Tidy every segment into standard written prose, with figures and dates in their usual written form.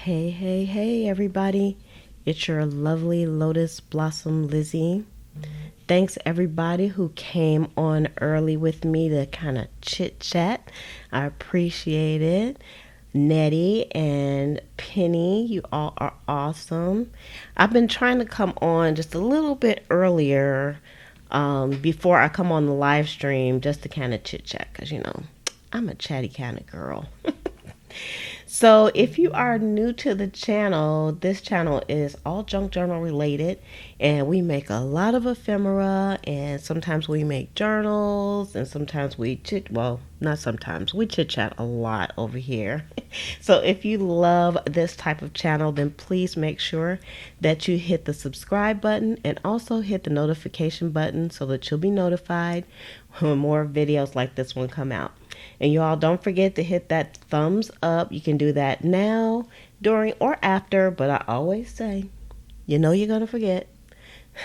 Hey, hey, hey, everybody. It's your lovely Lotus Blossom Lizzie. Thanks, everybody who came on early with me to kind of chit chat. I appreciate it. Nettie and Penny, you all are awesome. I've been trying to come on just a little bit earlier before I come on the live stream just to kind of chit chat because, I'm a chatty kind of girl. So, if you are new to the channel, this channel is all junk journal related, and we make a lot of ephemera, and sometimes we make journals, and sometimes we not sometimes, we chit chat a lot over here. So, if you love this type of channel, then please make sure that you hit the subscribe button and also hit the notification button so that you'll be notified when more videos like this one come out. And you all don't forget to hit that thumbs up. You can do that now, during, or after, but I always say, you're going to forget.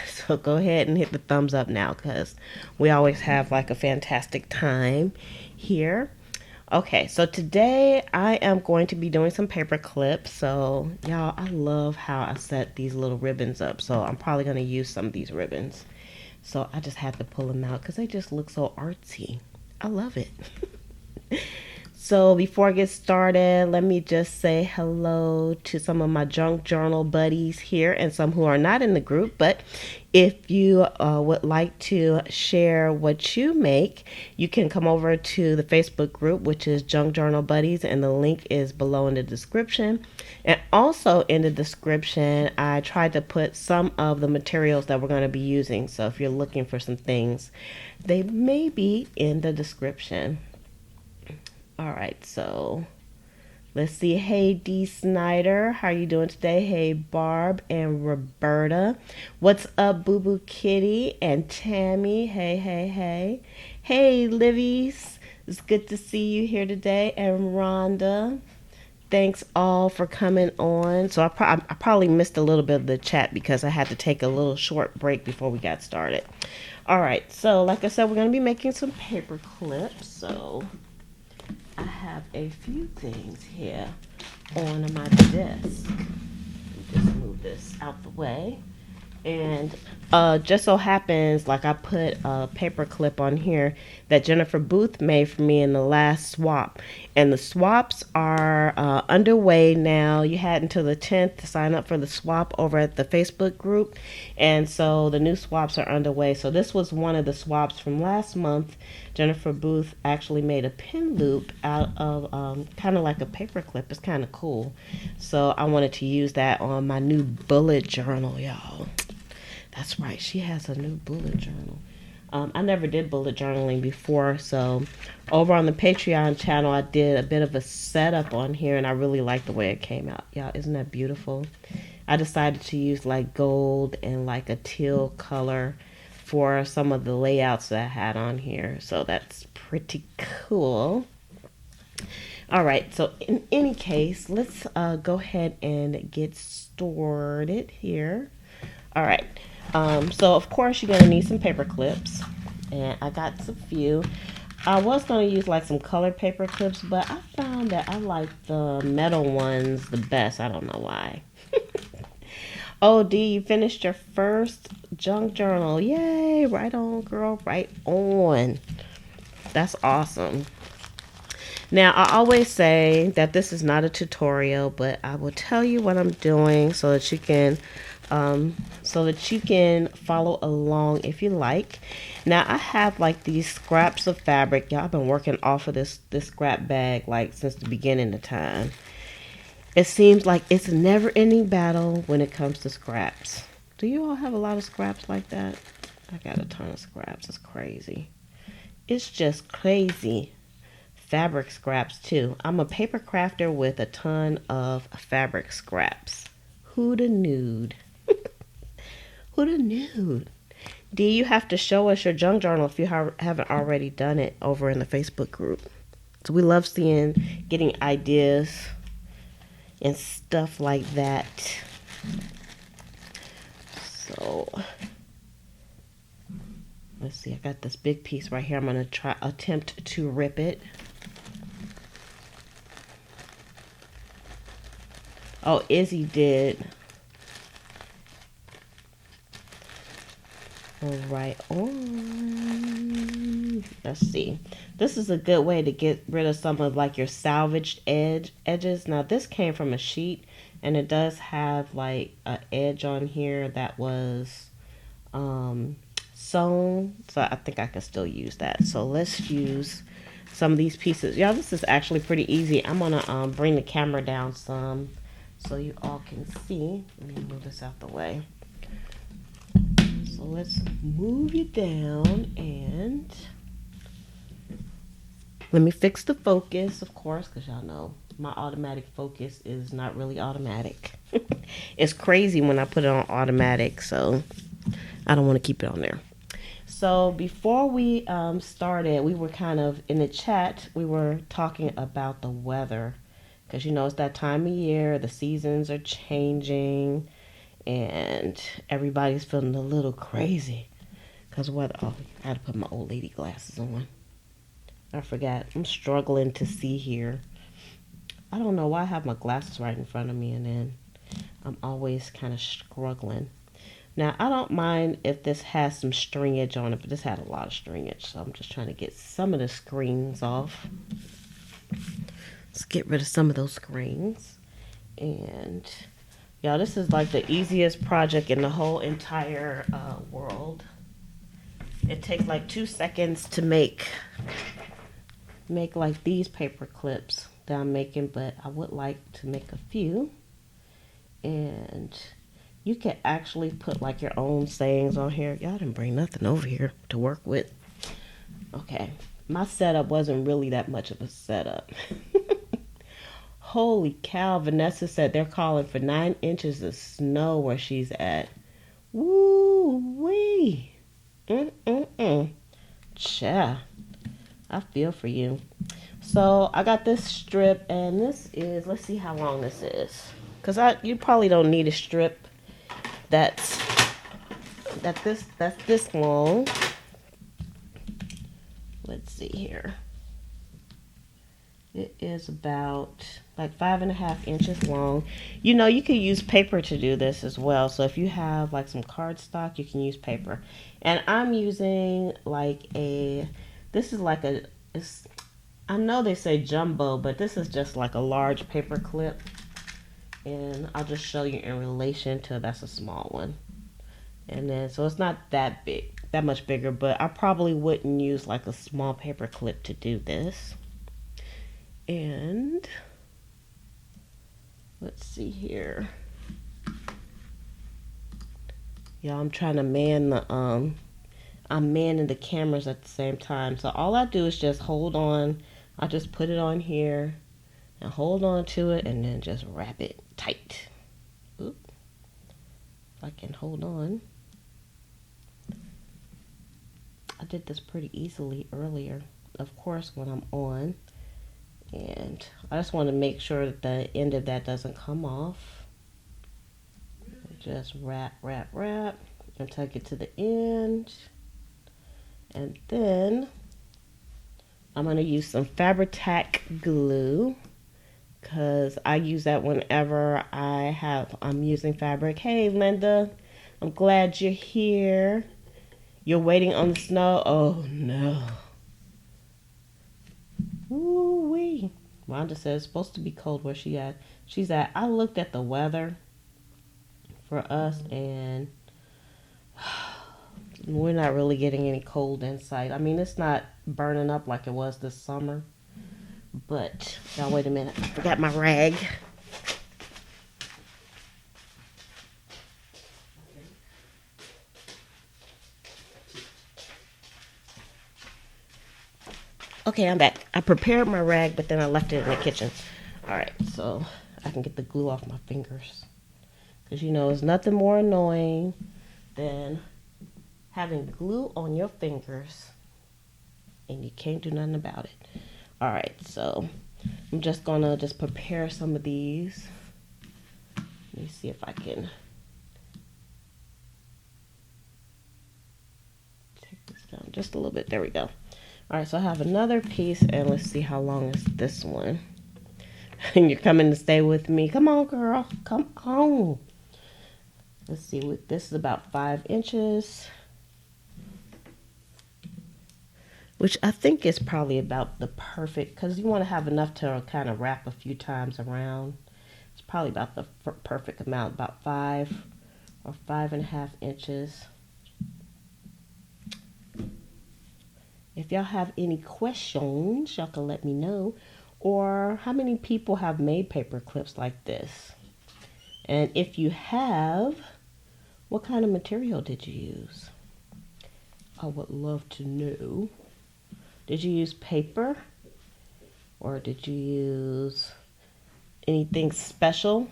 So go ahead and hit the thumbs up now because we always have like a fantastic time here. Okay, so today I am going to be doing some paper clips. So y'all, I love how I set these little ribbons up. So I'm probably going to use some of these ribbons. So I just had to pull them out because they just look so artsy. I love it. So before I get started, let me just say hello to some of my junk journal buddies here and some who are not in the group. But if you would like to share what you make, you can come over to the Facebook group, which is Junk Journal Buddies, and the link is below in the description. And also in the description, I tried to put some of the materials that we're going to be using. So if you're looking for some things, they may be in the description. All right, so let's see. Hey, D. Snyder, how are you doing today? Hey, Barb and Roberta. What's up, Boo Boo Kitty and Tammy? Hey, hey, hey. Hey, Livies. It's good to see you here today. And Rhonda. Thanks all for coming on. So I probably missed a little bit of the chat because I had to take a little short break before we got started. All right, so like I said, we're going to be making some paper clips. So I have a few things here on my desk. Just move this out the way. And just so happens, like I put a paper clip on here that Jennifer Booth made for me in the last swap. And the swaps are underway now. You had until the 10th to sign up for the swap over at the Facebook group. And so the new swaps are underway. So this was one of the swaps from last month. Jennifer Booth actually made a pin loop out of kind of like a paper clip. It's kind of cool. So I wanted to use that on my new bullet journal, y'all. That's right, she has a new bullet journal. I never did bullet journaling before, so over on the Patreon channel, I did a bit of a setup on here, and I really like the way it came out. Y'all, isn't that beautiful? I decided to use like gold and like a teal color for some of the layouts that I had on here, so that's pretty cool. All right, so in any case, let's go ahead and get started here. All right. So of course you're going to need some paper clips, and I got some few. I was going to use like some colored paper clips, but I found that I like the metal ones the best. I don't know why. Oh, D, you finished your first junk journal. Yay, right on, girl, right on. That's awesome. Now, I always say that this is not a tutorial, but I will tell you what I'm doing so that you can follow along if you like. Now I have like these scraps of fabric. Y'all, I've been working off of this scrap bag like since the beginning of time. It seems like it's a never-ending battle when it comes to scraps. Do you all have a lot of scraps like that? I got a ton of scraps. It's crazy. It's just crazy. Fabric scraps too. I'm a paper crafter with a ton of fabric scraps. Who'da knew? Who'da knew? D, you have to show us your junk journal if you haven't already done it over in the Facebook group. So we love getting ideas and stuff like that. So let's see. I got this big piece right here. I'm going to attempt to rip it. Oh, Izzy did. All right on. Let's see. This is a good way to get rid of some of like your salvaged edges. Now this came from a sheet, and it does have like an edge on here that was sewn, so I think I can still use that. So let's use some of these pieces. Y'all, this is actually pretty easy. I'm gonna bring the camera down some so you all can see. Let me move this out the way. So let's move you down, and let me fix the focus, of course, because y'all know my automatic focus is not really automatic. It's crazy when I put it on automatic, so I don't want to keep it on there. So before we started, we were kind of in the chat, we were talking about the weather, because you know it's that time of year, the seasons are changing, and everybody's feeling a little crazy because weather. Oh, I had to put my old lady glasses on. I forgot. I'm struggling to see here. I don't know why I have my glasses right in front of me, and then I'm always kind of struggling. Now, I don't mind if this has some stringage on it, but this had a lot of stringage, so I'm just trying to get some of the screens off. Let's get rid of some of those screens. And y'all, this is like the easiest project in the whole entire world. It takes like 2 seconds to make like these paper clips that I'm making, but I would like to make a few. And you can actually put like your own sayings on here. Y'all didn't bring nothing over here to work with. Okay, my setup wasn't really that much of a setup. Holy cow, Vanessa said they're calling for 9 inches of snow where she's at. Woo-wee. Cha. I feel for you. So I got this strip, and this is, let's see how long this is. Because you probably don't need a strip that's this long. Let's see here. It is about like 5.5 inches long. You know, you could use paper to do this as well. So if you have like some cardstock, you can use paper. And I'm using like this is like I know they say jumbo, but this is just like a large paper clip. And I'll just show you in relation to, that's a small one. And then, so it's not that big, that much bigger, but I probably wouldn't use like a small paper clip to do this. And let's see here. Y'all, I'm trying to man the, I'm manning the cameras at the same time. So all I do is just hold on. I just put it on here and hold on to it and then just wrap it tight. Oop. If I can hold on. I did this pretty easily earlier, of course, when I'm on. And I just want to make sure that the end of that doesn't come off. Just wrap, wrap, wrap until I get to the end. And then I'm going to use some Fabri-Tac glue, because I use that whenever I'm using fabric. Hey, Linda, I'm glad you're here. You're waiting on the snow? Oh, no. Woo-wee. Rhonda says it's supposed to be cold where she's at. I looked at the weather for us, and we're not really getting any cold in sight. I mean, it's not burning up like it was this summer. But, y'all, wait a minute. I forgot my rag. Okay, I'm back. I prepared my rag, but then I left it in the kitchen. Alright, so I can get the glue off my fingers. Because, you know, there's nothing more annoying than having glue on your fingers and you can't do nothing about it. Alright, so I'm just gonna prepare some of these. Let me see if I can take this down just a little bit. There we go. Alright, so I have another piece, and let's see how long is this one. And you're coming to stay with me. Come on, girl. Come on. Let's see. This is about 5 inches. Which I think is probably about the perfect, because you want to have enough to kind of wrap a few times around. It's probably about the perfect amount, about 5 or 5.5 inches. If y'all have any questions, y'all can let me know. Or how many people have made paper clips like this? And if you have, what kind of material did you use? I would love to know. Did you use paper? Or did you use anything special?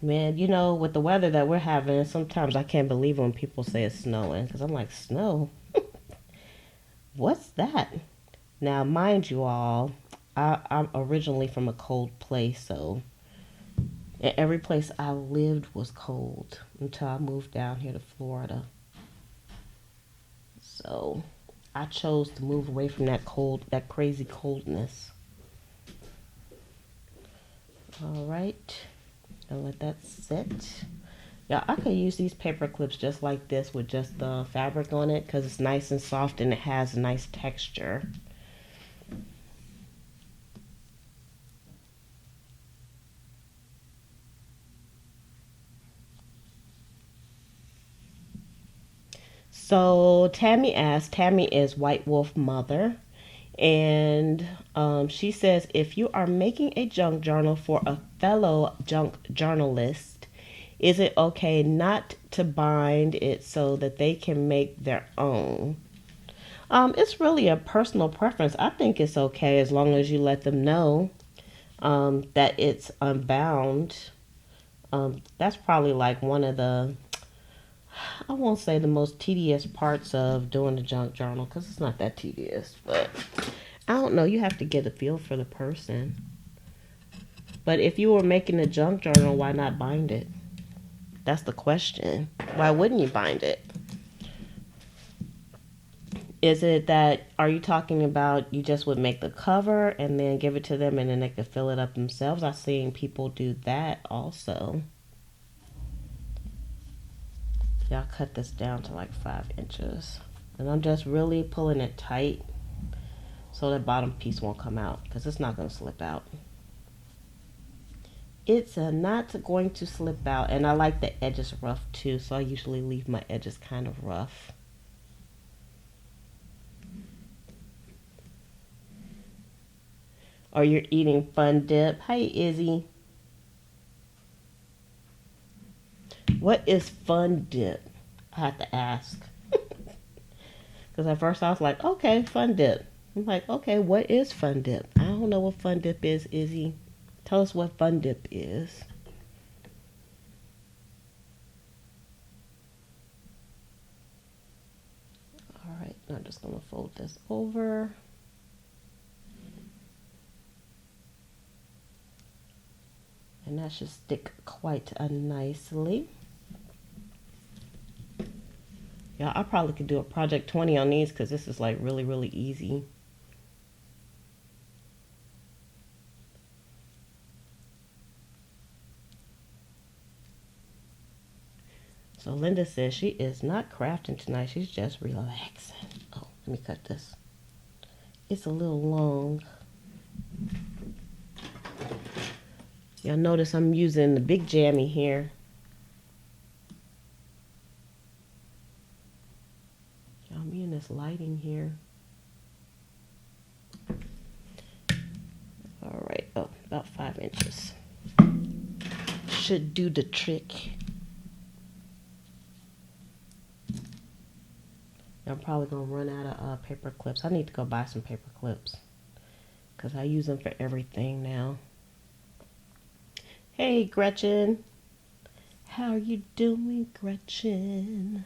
Man, you know, with the weather that we're having, sometimes I can't believe when people say it's snowing. Because I'm like, snow? What's that? Now, mind you all, I'm originally from a cold place, so every place I lived was cold until I moved down here to Florida. So I chose to move away from that crazy coldness. All right, and let that sit. Yeah, I could use these paper clips just like this with just the fabric on it because it's nice and soft and it has a nice texture. So Tammy asked, Tammy is White Wolf Mother, and she says, if you are making a junk journal for a fellow junk journalist, is it okay not to bind it so that they can make their own? It's really a personal preference. I think it's okay as long as you let them know that it's unbound. That's probably like one of the, I won't say the most tedious parts of doing a junk journal because it's not that tedious, but I don't know. You have to get a feel for the person. But if you were making a junk journal, why not bind it? That's the question. Why wouldn't you bind it? Is it that, are you talking about you just would make the cover and then give it to them and then they could fill it up themselves? I've seen people do that also. Y'all cut this down to like 5 inches. And I'm just really pulling it tight so the bottom piece won't come out because it's not going to slip out. It's not going to slip out, and I like the edges rough too, so I usually leave my edges kind of rough. Or you're eating Fun Dip. Hey, Izzy. What is Fun Dip? I have to ask. Because at first I was like, okay, Fun Dip. I'm like, okay, what is Fun Dip? I don't know what Fun Dip is, Izzy. Tell us what Fun Dip is. All right, I'm just going to fold this over. And that should stick quite nicely. Yeah, I probably could do a project 20 on these because this is like really, really easy. So Linda says she is not crafting tonight. She's just relaxing. Oh, let me cut this. It's a little long. Y'all notice I'm using the big jammy here. Y'all, me and this lighting here. All right, oh, about 5 inches. Should do the trick. I'm probably gonna run out of paper clips. I need to go buy some paper clips because I use them for everything now. Hey, Gretchen. How are you doing, Gretchen?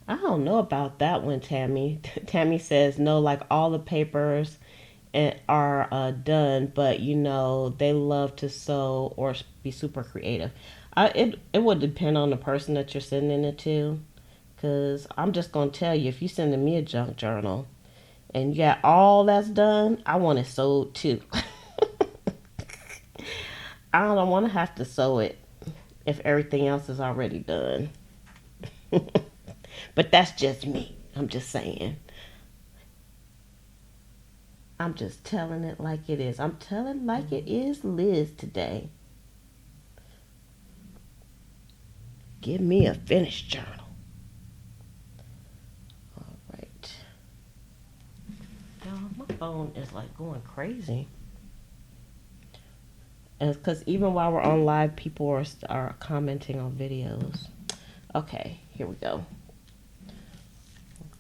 I don't know about that one, Tammy. Tammy says no, like all the papers and are done, but you know they love to sew or be super creative. It would depend on the person that you're sending it to, because I'm just gonna tell you, if you sending me a junk journal and you got all that's done, I want it sold too. I don't want to have to sew it if everything else is already done. But that's just me. I'm just saying. I'm just telling it like it is. I'm telling like it is Liz today. Give me a finished journal. All right. Y'all, my phone is like going crazy. And because even while we're on live, people are commenting on videos. Okay, here we go.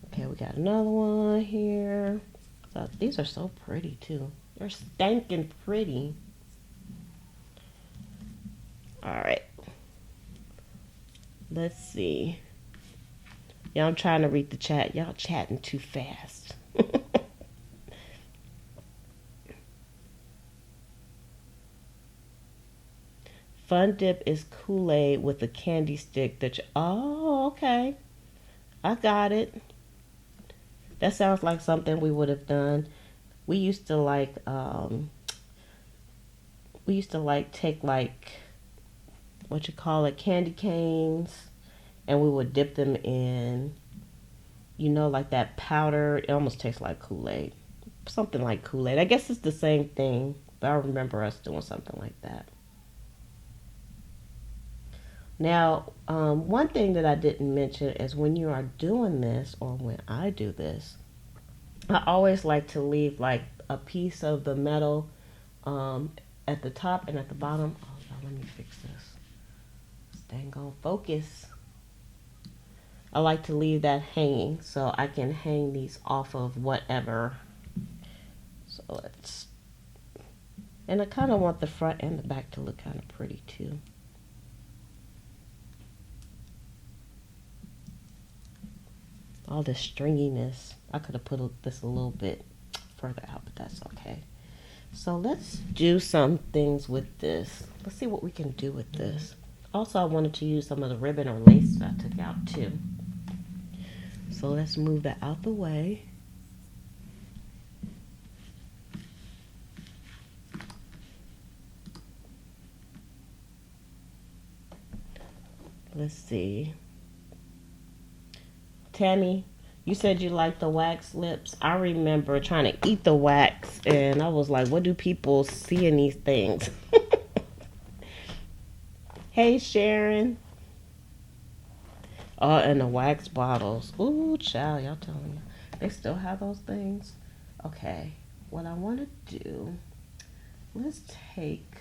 Okay, we got another one here. So these are so pretty too. They're stinking pretty. All right. Let's see. Yeah, I'm trying to read the chat. Y'all chatting too fast. Fun dip is Kool-Aid with a candy stick that you... Oh, okay. I got it. That sounds like something we would have done. We used to like take like, what you call it, candy canes, and we would dip them in, you know, like that powder. It almost tastes like Kool-Aid. Something like Kool-Aid. I guess it's the same thing, but I remember us doing something like that. Now, one thing that I didn't mention is when you are doing this, or when I do this, I always like to leave like a piece of the metal at the top and at the bottom. Oh, y'all, let me fix this. Dang on focus. I like to leave that hanging so I can hang these off of whatever. So let's, and I kind of want the front and the back to look kind of pretty too. All this stringiness. I could have put this a little bit further out, but that's okay. So let's do some things with this. Let's see what we can do with this. Also, I wanted to use some of the ribbon or lace that I took out too. So let's move that out the way. Let's see. Tammy, you said you like the wax lips. I remember trying to eat the wax, and I was like, what do people see in these things? Hey, Sharon. Oh, and the wax bottles. Ooh, child, y'all telling me. They still have those things? Okay, what I want to do, let's take,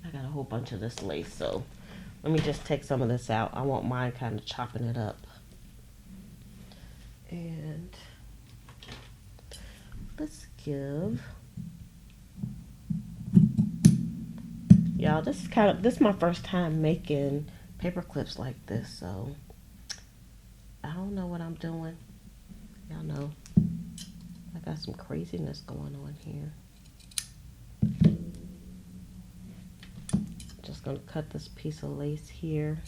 I got a whole bunch of this lace, so let me just take some of this out. I won't mind kind of chopping it up. And let's give, y'all, this is my first time making paper clips like this, so I don't know what I'm doing. Y'all know I got some craziness going on here. Just gonna cut this piece of lace here.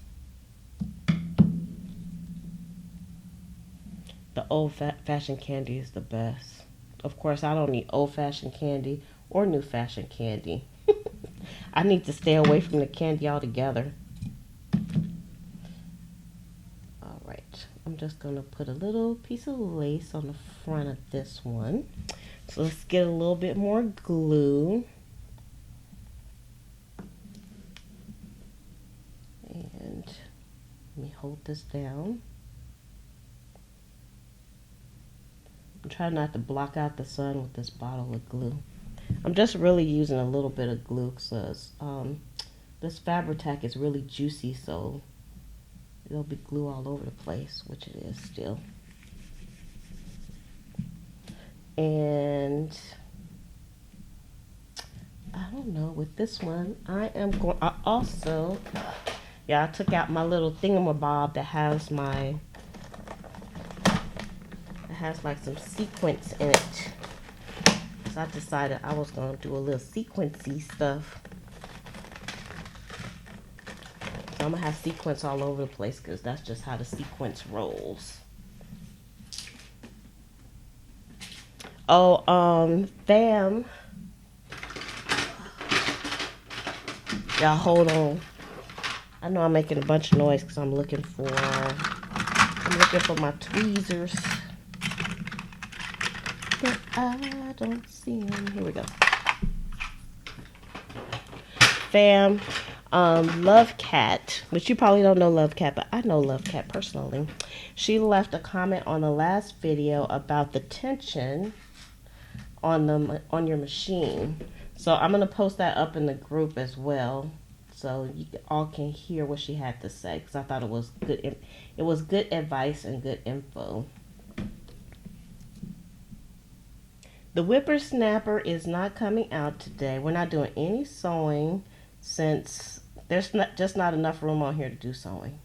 The old-fashioned candy is the best. Of course, I don't need old-fashioned candy or new-fashioned candy. I need to stay away from the candy altogether. All right, I'm just going to put a little piece of lace on the front of this one. So let's get a little bit more glue. And let me hold this down. I'm trying not to block out the sun with this bottle of glue. I'm just really using a little bit of glue because this Fabri-Tac is really juicy, so there'll be glue all over the place, which it is still. And I don't know, with this one, I also, I took out my little thingamabob that has like some sequins in it. So I decided I was going to do a little sequency stuff. So I'm going to have sequence all over the place because that's just how the sequence rolls. Oh, fam. Y'all hold on. I know I'm making a bunch of noise because I'm looking for my tweezers. But I don't see them. Here we go. Fam, Love Cat, which you probably don't know Love Cat, but I know Love Cat personally. She left a comment on the last video about the tension on your machine. So I'm gonna post that up in the group as well, so you all can hear what she had to say. Because I thought it was good. It was good advice and good info. The whippersnapper is not coming out today. We're not doing any sewing since there's just not enough room on here to do sewing.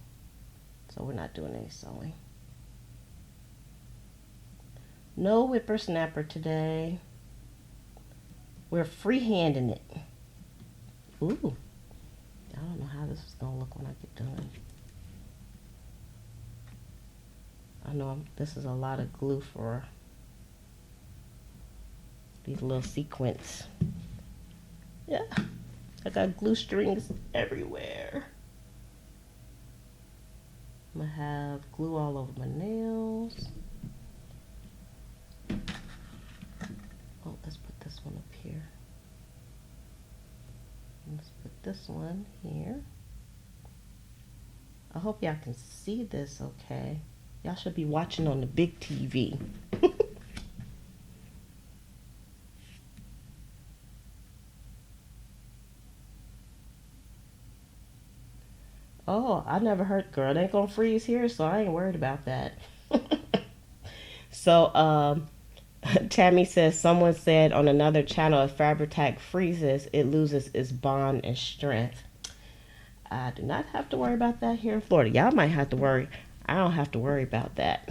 So we're not doing any sewing. No whippersnapper today. We're freehanding it. Ooh. I don't know how this is going to look when I get done. I know this is a lot of glue for these little sequins. Yeah. I got glue strings everywhere. I'm going to have glue all over my nails. Oh, let's put this one up here. Let's put this one here. I hope y'all can see this okay. Y'all should be watching on the big TV. Oh, I never heard, girl, it ain't gonna freeze here, so I ain't worried about that. So, Tammy says, someone said on another channel, if Fabri-Tac freezes, it loses its bond and strength. I do not have to worry about that here in Florida. Y'all might have to worry. I don't have to worry about that.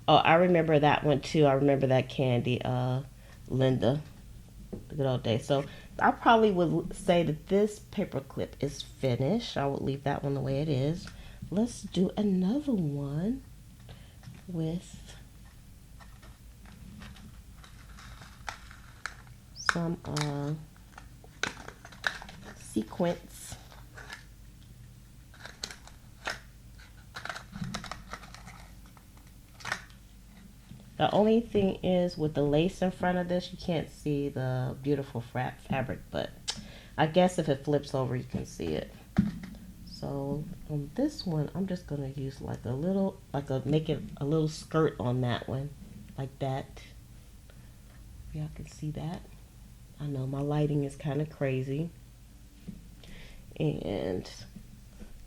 Oh, I remember that one too. I remember that candy, Linda, the good old days. So I probably would say that this paper clip is finished. I would leave that one the way it is. Let's do another one with some sequence. The only thing is with the lace in front of this, you can't see the beautiful fabric, but I guess if it flips over, you can see it. So on this one, I'm just gonna use like make it a little skirt on that one, like that. Y'all can see that. I know my lighting is kind of crazy. And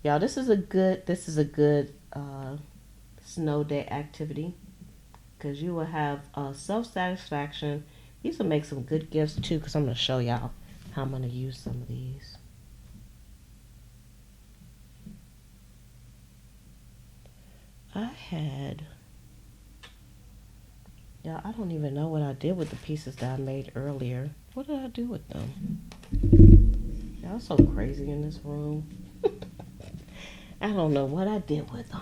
y'all, this is a good snow day activity, because you will have self-satisfaction. These will make some good gifts too, because I'm going to show y'all how I'm going to use some of these. I don't even know what I did with the pieces that I made earlier. What did I do with them? Y'all so crazy in this room. I don't know what I did with them.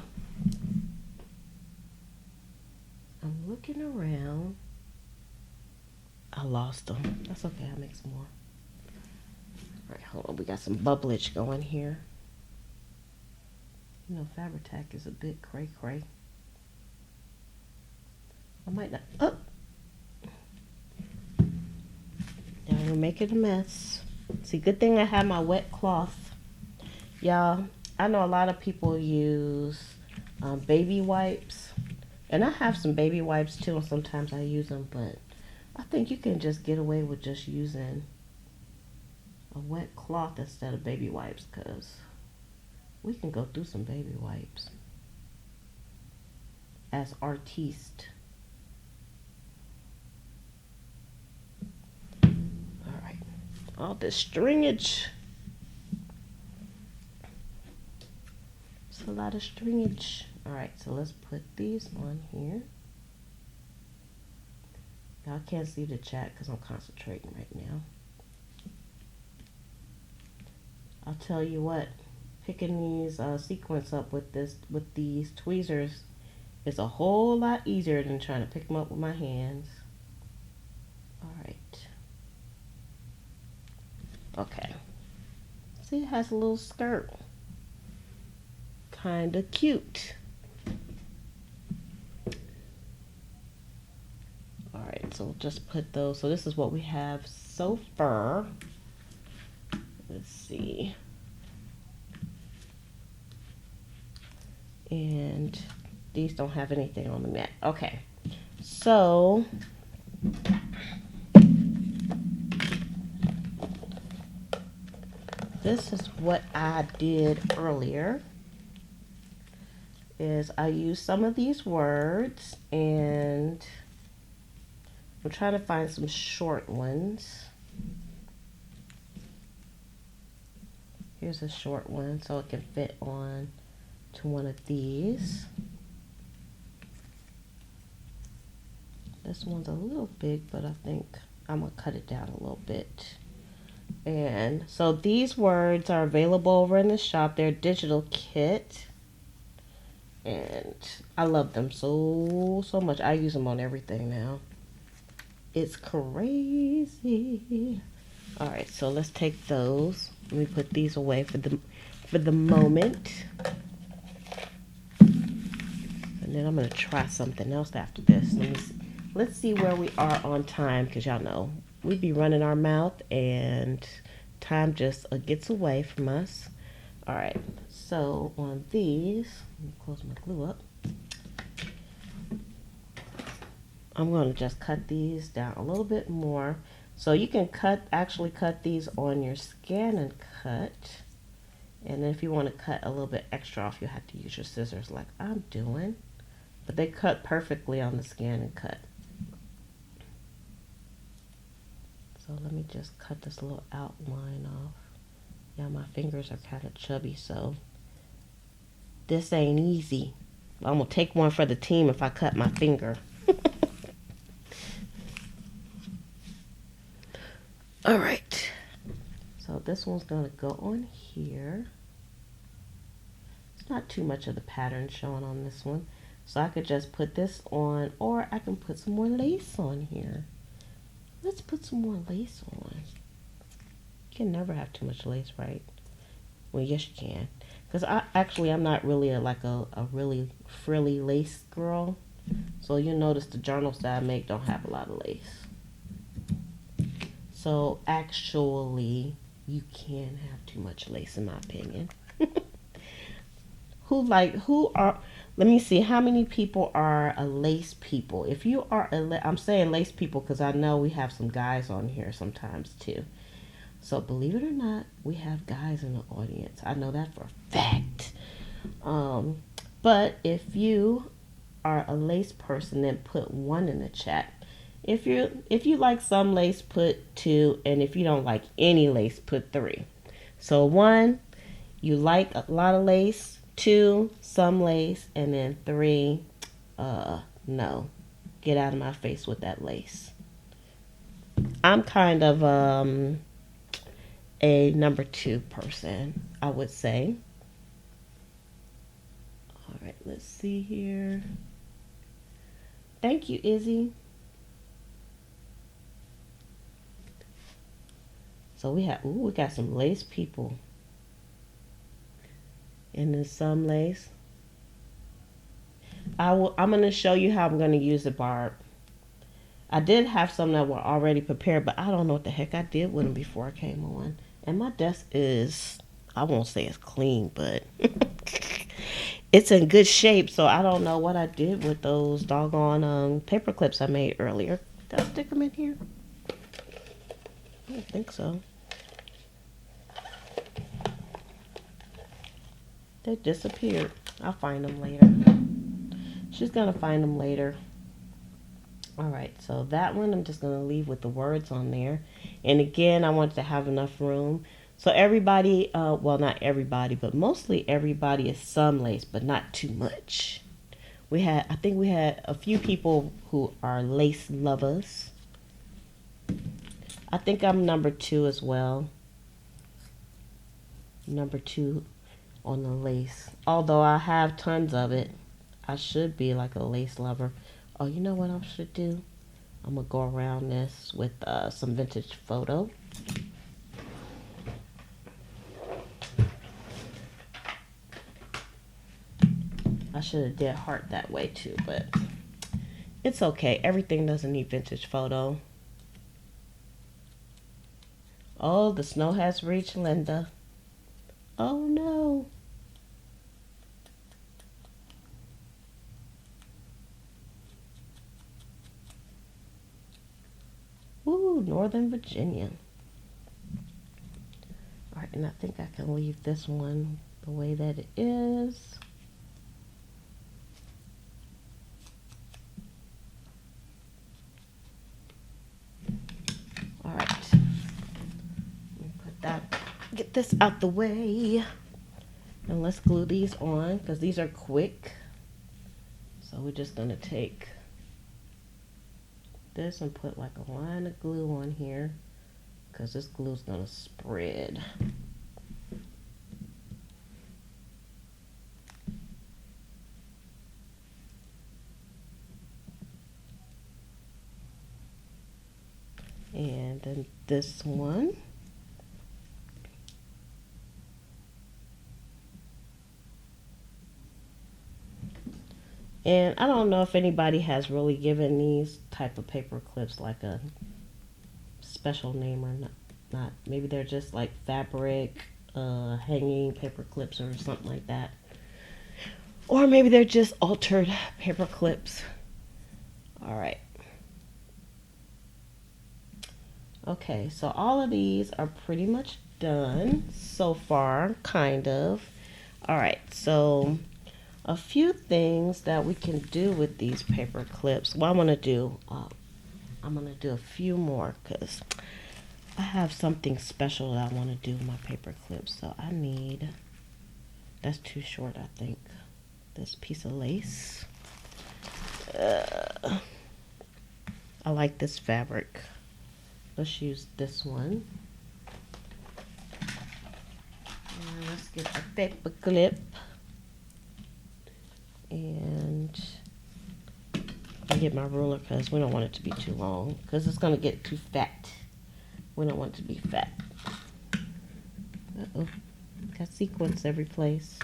I'm looking around. I lost them. That's okay, I'll make some more. Alright, hold on. We got some bubblage going here. You know, Fabri-Tac is a bit cray-cray. I might not. Oh! Now we're making a mess. See, good thing I have my wet cloth. Y'all, I know a lot of people use baby wipes. And I have some baby wipes too, and sometimes I use them, but I think you can just get away with just using a wet cloth instead of baby wipes, because we can go through some baby wipes as artistes. All right, all this stringage. a lot of stringage. All right, so let's put these on here. Y'all can't see the chat because I'm concentrating right now. I'll tell you what, picking these sequins up with these tweezers is a whole lot easier than trying to pick them up with my hands. All right. Okay. See, it has a little skirt. Kind of cute. All right, so we'll just put those. So this is what we have so far. Let's see. And these don't have anything on them yet. Okay, so this is what I did earlier. Is I used some of these words, and I'm trying to find some short ones. Here's a short one so it can fit on to one of these. This one's a little big, but I think I'm gonna cut it down a little bit. And so these words are available over in the shop. They're a digital kit, and I love them so much. I use them on everything now. It's crazy. All right, so let's take those. Let me put these away for the moment. And then I'm gonna try something else after this. Let's see where we are on time, because y'all know we be running our mouth and time just gets away from us. All right, so on these, let me close my glue up. I'm going to just cut these down a little bit more. So you can actually cut these on your scan and cut. And then if you want to cut a little bit extra off, you have to use your scissors like I'm doing. But they cut perfectly on the scan and cut. So let me just cut this little outline off. Yeah, my fingers are kind of chubby, so this ain't easy. I'm going to take one for the team if I cut my finger. All right. So this one's going to go on here. It's not too much of the pattern showing on this one. So I could just put this on, or I can put some more lace on here. Let's put some more lace on. You can never have too much lace, right? Well, yes you can. Because I'm not really a really frilly lace girl. So you'll notice the journals that I make don't have a lot of lace. So actually, you can have too much lace in my opinion. Let me see, how many people are a lace people? If you are I'm saying lace people because I know we have some guys on here sometimes too. So believe it or not, we have guys in the audience. I know that for a fact. But if you are a lace person, then put 1 in the chat. If you like some lace, put 2, and if you don't like any lace, put 3. So 1, you like a lot of lace. 2, some lace, and then 3, no. Get out of my face with that lace. I'm kind of a number 2 person, I would say. All right, let's see here. Thank you, Izzy. So we got some lace people. And then some lace. I'm going to show you how I'm going to use the barb. I did have some that were already prepared, but I don't know what the heck I did with them before I came on. And my desk is, I won't say it's clean, but it's in good shape. So I don't know what I did with those doggone paper clips I made earlier. Did I stick them in here? I don't think so. They disappeared. I'll find them later. She's going to find them later. All right, so that one I'm just going to leave with the words on there. And again, I wanted to have enough room So everybody, well, not everybody, but mostly everybody is some lace, but not too much. I think we had a few people who are lace lovers. I think I'm number 2 as well. Number 2 on the lace. Although I have tons of it, I should be like a lace lover. Oh, you know what I should do? I'm gonna go around this with some vintage photo. I should have did heart that way too, but it's okay. Everything doesn't need vintage photo. Oh, the snow has reached Linda. Oh no. Ooh, Northern Virginia. All right, and I think I can leave this one the way that it is. All right. Put that, get this out the way. And let's glue these on because these are quick. So we're just gonna take this and put like a line of glue on here because this glue is gonna spread. And then this one. And I don't know if anybody has really given these type of paper clips like a special name or not. Maybe they're just like fabric hanging paper clips or something like that. Or maybe they're just altered paper clips. All right. Okay, so all of these are pretty much done so far, kind of. All right, so a few things that we can do with these paper clips. What I'm gonna do a few more because I have something special that I want to do with my paper clips. So I need, that's too short, I think, this piece of lace. I like this fabric. Let's use this one. And let's get the paper clip. And I get my ruler because we don't want it to be too long because it's going to get too fat. We don't want it to be fat. Uh-oh. Got sequins every place.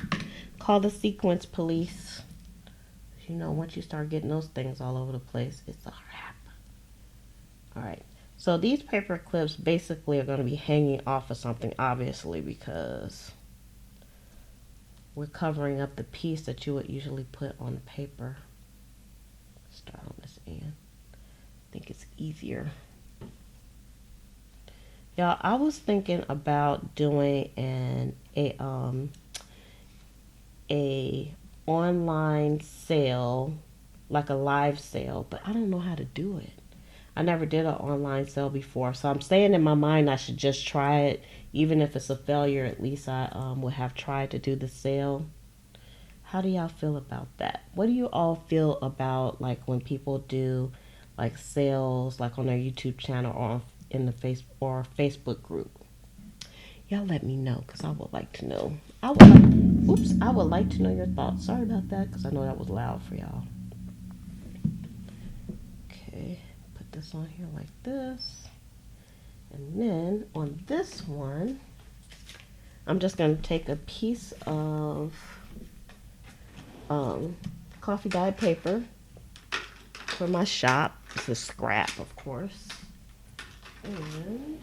Call the sequence police. You know, once you start getting those things all over the place, it's a wrap. All right. So these paper clips basically are going to be hanging off of something, obviously, because we're covering up the piece that you would usually put on the paper. Start on this end. I think it's easier. Y'all, I was thinking about doing a online sale, like a live sale, but I don't know how to do it. I never did an online sale before, so I'm saying in my mind I should just try it. Even if it's a failure, at least I would have tried to do the sale. How do y'all feel about that? What do you all feel about like when people do like sales, like on their YouTube channel or in the Facebook group? Y'all let me know because I would like to know. I would like to know your thoughts. Sorry about that because I know that was loud for y'all. Okay. This on here like this, and then on this one I'm just going to take a piece of coffee dyed paper for my shop. It's a scrap, of course, and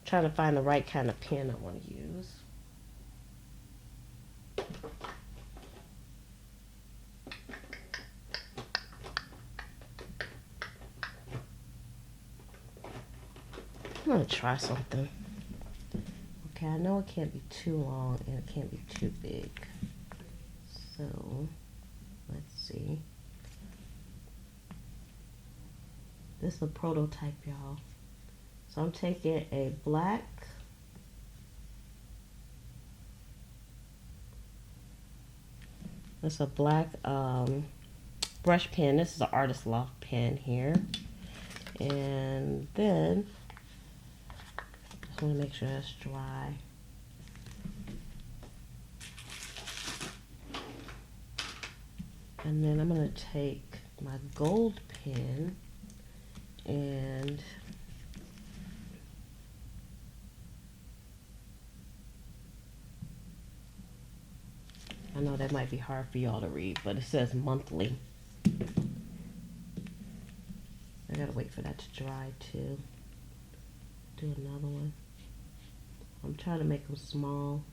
trying to find the right kind of pen I want to use. I'm going to try something. Okay, I know it can't be too long and it can't be too big. So, let's see. This is a prototype, y'all. So I'm taking a black brush pen. This is an Artist Loft pen here. And then I want to make sure that's dry. And then I'm going to take my gold pen and I know that might be hard for y'all to read, but it says monthly. I gotta wait for that to dry too. Do another one. I'm trying to make them small.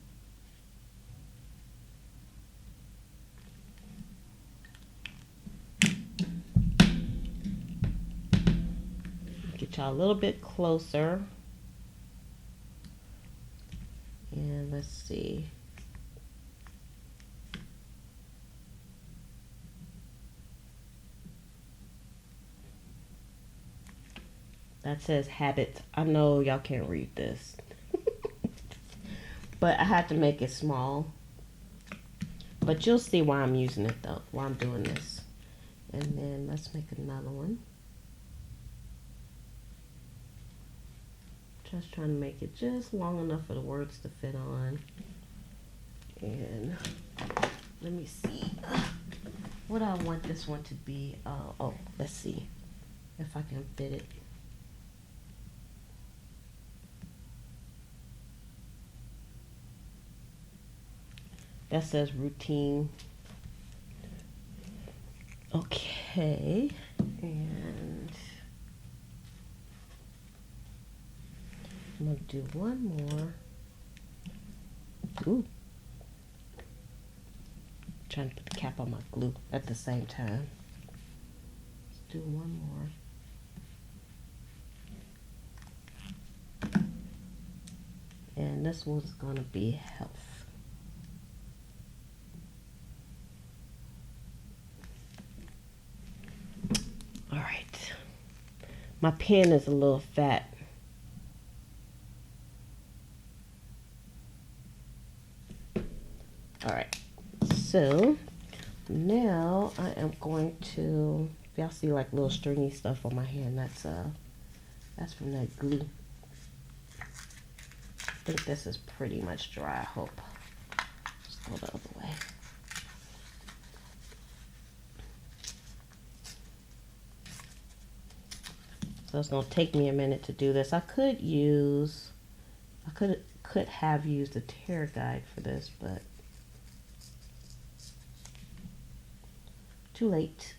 Get y'all a little bit closer. And let's see. That says habits. I know y'all can't read this. But I had to make it small. But you'll see why I'm using it though, why I'm doing this. And then let's make another one. Just trying to make it just long enough for the words to fit on. And let me see. What I want this one to be. Oh, let's see if I can fit it. That says routine. Okay. And I'm going to do one more. Ooh. Trying to put the cap on my glue at the same time. Let's do one more. And this one's going to be health. All right. My pen is a little fat. All right. So now I am going to, if y'all see like little stringy stuff on my hand, that's from that glue. I think this is pretty much dry, I hope. Let's go the other way. So it's gonna take me a minute to do this. I could have used a tear guide for this, but too late.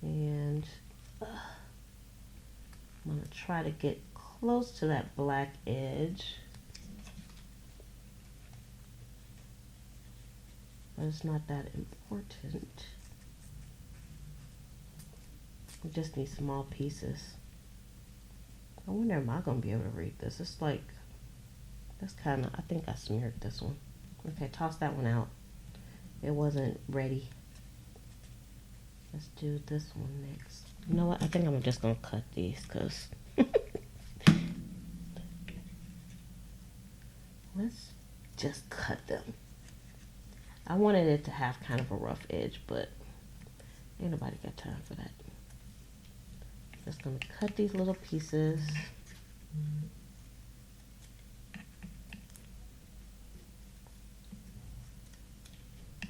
And I'm gonna try to get close to that black edge, but it's not that important. We just need small pieces. I wonder, am I gonna be able to read this? It's like, that's kind of, I think I smeared this one. Okay, toss that one out. It wasn't ready. Let's do this one next. You know what? I think I'm just gonna cut these because let's just cut them. I wanted it to have kind of a rough edge, but ain't nobody got time for that. Just gonna cut these little pieces.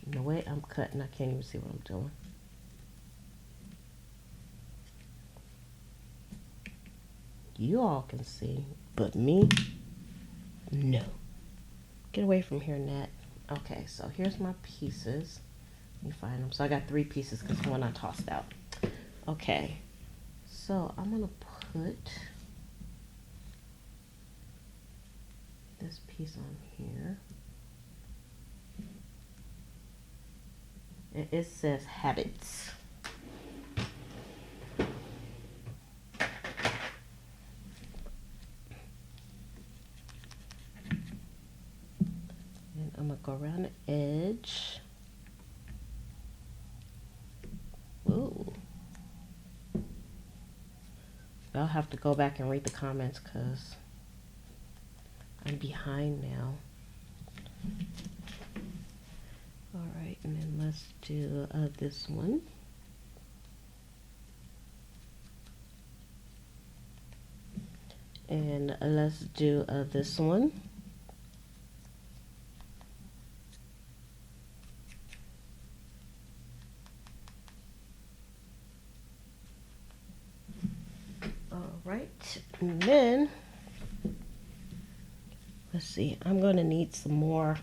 The way I'm cutting, I can't even see what I'm doing. You all can see, but me, no. Get away from here, Nat. Okay, so here's my pieces. Let me find them. So I got 3 pieces because the one I tossed out. Okay, so I'm gonna put this piece on here. And it says habits. And I'm gonna go around the edge. Ooh. I'll have to go back and read the comments because I'm behind now. All right, and then let's do this one. And let's do this one. All right, and then let's see, I'm going to need some more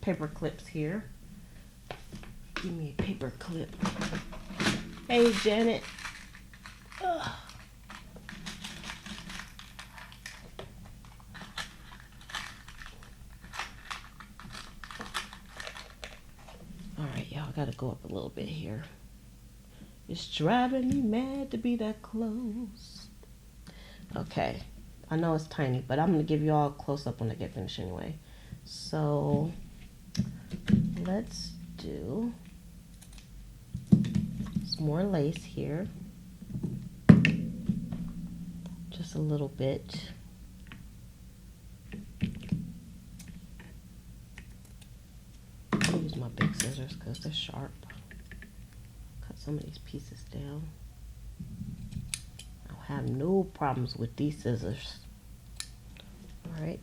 paper clips here. Give me a paper clip. Hey, Janet. Ugh. All right, y'all, got to go up a little bit here. It's driving me mad to be that close. Okay, I know it's tiny, but I'm going to give you all a close-up when I get finished anyway. So let's do some more lace here. Just a little bit. I'll use my big scissors because they're sharp. Cut some of these pieces down. I'll have no problems with these scissors. All right.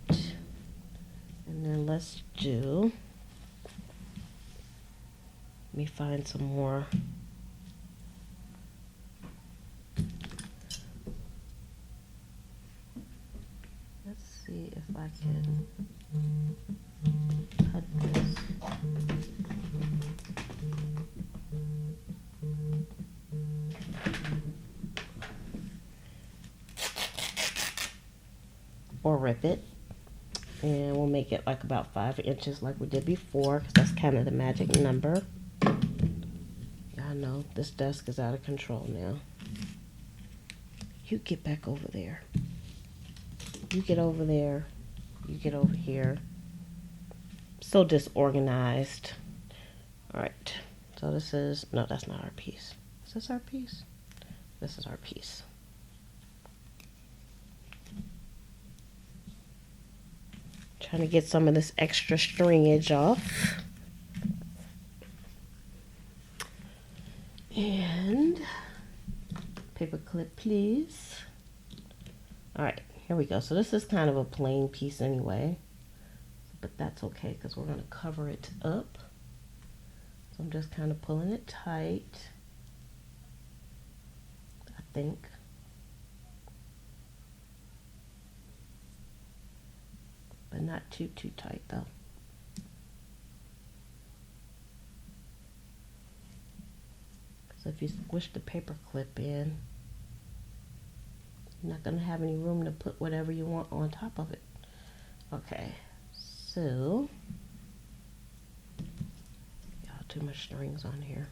And then let's do, let me find some more. Let's see if I can cut this. Or rip it. And we'll make it like about 5 inches like we did before, because that's kind of the magic number. I know this desk is out of control now. You get back over there. You get over there. You get over here. So disorganized. All right. So this is, no, that's not our piece. Is this our piece? This is our piece. Trying to get some of this extra stringage off. And paper clip, please. All right, here we go. So this is kind of a plain piece anyway, but that's okay because we're going to cover it up. So I'm just kind of pulling it tight, I think. But not too tight though. So if you squish the paper clip in, you're not going to have any room to put whatever you want on top of it. Okay, so, y'all, too much strings on here.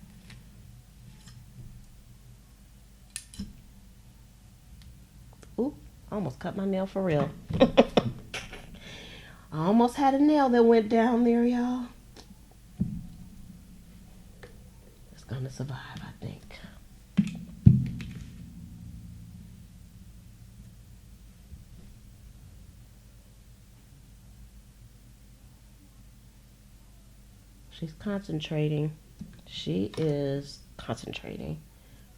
Ooh, I almost cut my nail for real. I almost had a nail that went down there, y'all. It's gonna survive, I think. She's concentrating. She is concentrating.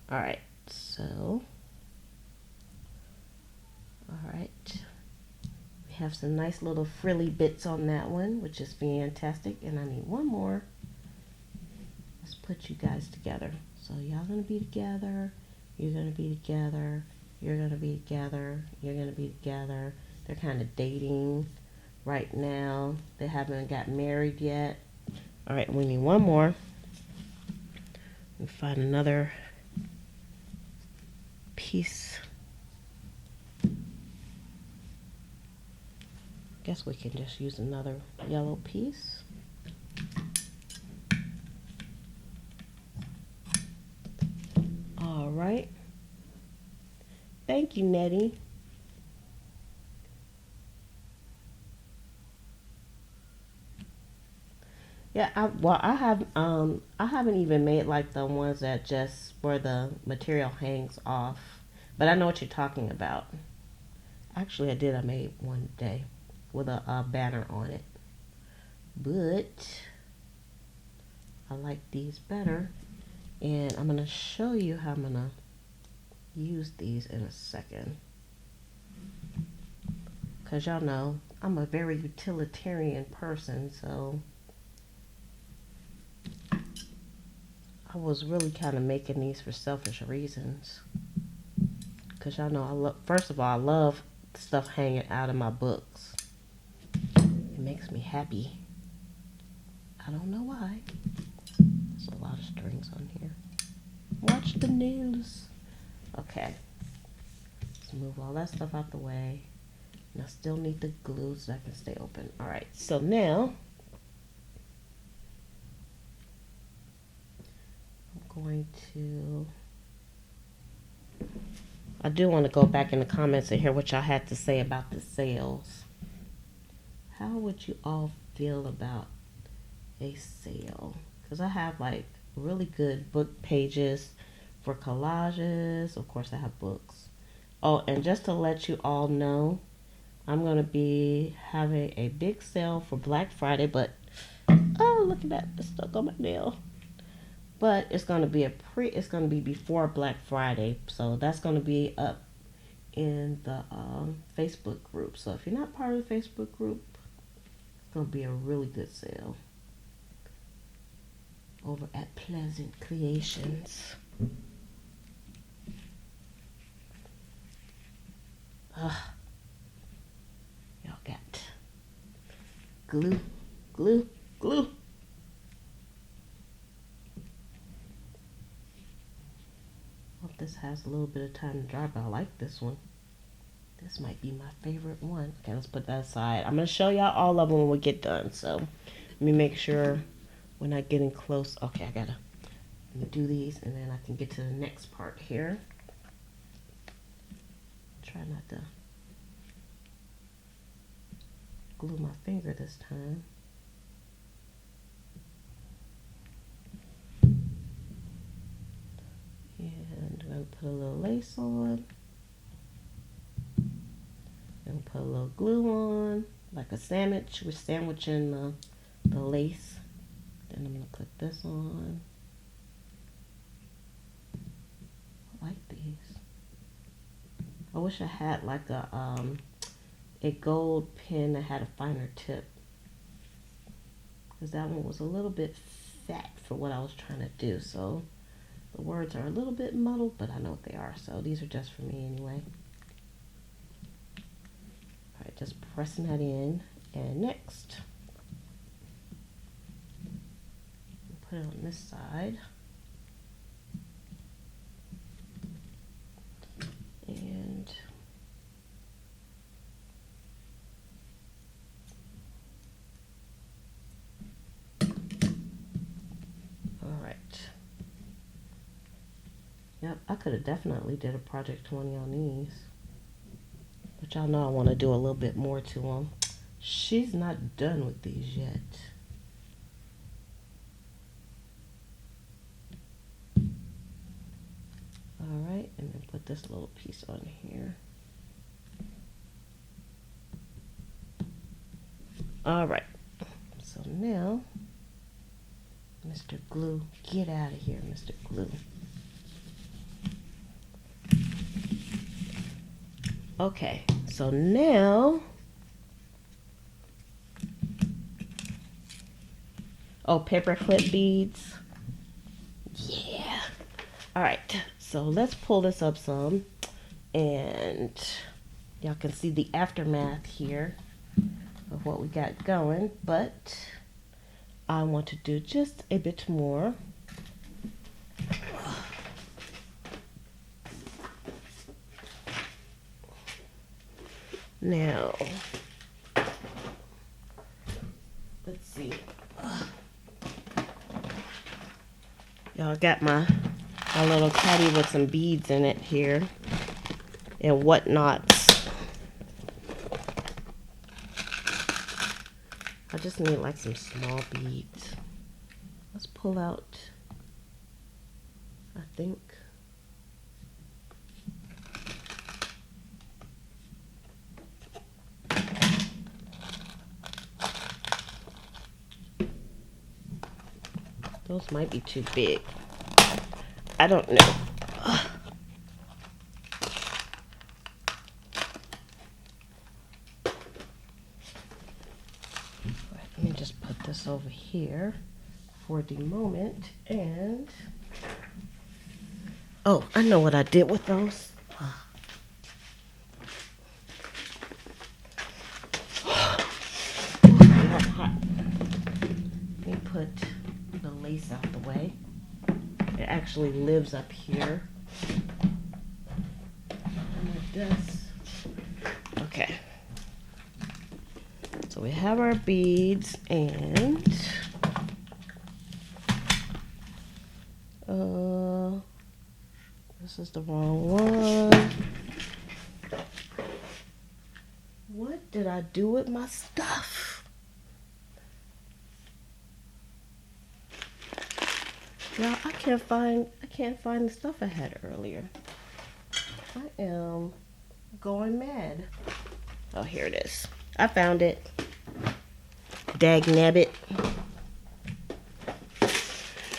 All right, so, all right. We have some nice little frilly bits on that one, which is fantastic. And I need one more. Let's put you guys together. So y'all gonna be together. You're gonna be together. You're gonna be together. You're gonna be together. They're kind of dating right now. They haven't got married yet. All right, we need one more. We find another piece. Guess we can just use another yellow piece. All right. Thank you, Nettie. Yeah, I haven't even made like the ones that just where the material hangs off. But I know what you're talking about. Actually, I did. I made one today with a banner on it. But I like these better. And I'm going to show you how I'm going to use these in a second. Because y'all know I'm a very utilitarian person, so I was really kind of making these for selfish reasons. Because y'all know, first of all, I love stuff hanging out of my books. It makes me happy. I don't know why. There's a lot of strings on here. Watch the nails. Okay. Let's move all that stuff out the way. And I still need the glue so I can stay open. Alright, so now I'm going to... I do want to go back in the comments and hear what y'all had to say about the sales. How would you all feel about a sale? Because I have like really good book pages for collages. Of course I have books. Oh, and just to let you all know, I'm going to be having a big sale for Black Friday, but oh, look at that, it's stuck on my nail. But it's going to be it's going to be before Black Friday, so that's going to be up in the Facebook group. So if you're not part of the Facebook group, it's going to be a really good sale over at Pleasant Creations. Y'all got glue, glue, glue. Hope this has a little bit of time to dry, but I like this one. This might be my favorite one. Okay, let's put that aside. I'm going to show y'all all of them when we get done. So let me make sure we're not getting close. Okay, let me do these and then I can get to the next part here. Try not to glue my finger this time. And I'm going to put a little lace on. And put a little glue on, like a sandwich. We're sandwiching the lace. Then I'm going to put this on. I like these. I wish I had like a gold pen that had a finer tip. Because that one was a little bit fat for what I was trying to do. So the words are a little bit muddled, but I know what they are. So these are just for me anyway. Alright, just pressing that in. And next, put it on this side. And alright. Yep, I could have definitely did a Project 20 on these. But y'all know I want to do a little bit more to them. She's not done with these yet. Alright, and then put this little piece on here. Alright, so now, Mr. Glue, get out of here, Mr. Glue. Okay, so now, oh, paperclip beads. Yeah. All right, so let's pull this up some, and y'all can see the aftermath here of what we got going, but I want to do just a bit more. Now, let's see. Y'all got my little caddy with some beads in it here and whatnots. I just need like some small beads. Let's pull out, I think, Those might be too big. I don't know. Let me just put this over here for the moment. And oh, I know what I did with those. Let me put the lace out the way. It actually lives up here. Like this. Okay. So we have our beads and this is the wrong one. What did I do with my stuff? Y'all, I can't find the stuff I had earlier. I am going mad. Oh, here it is. I found it. Dag nabbit.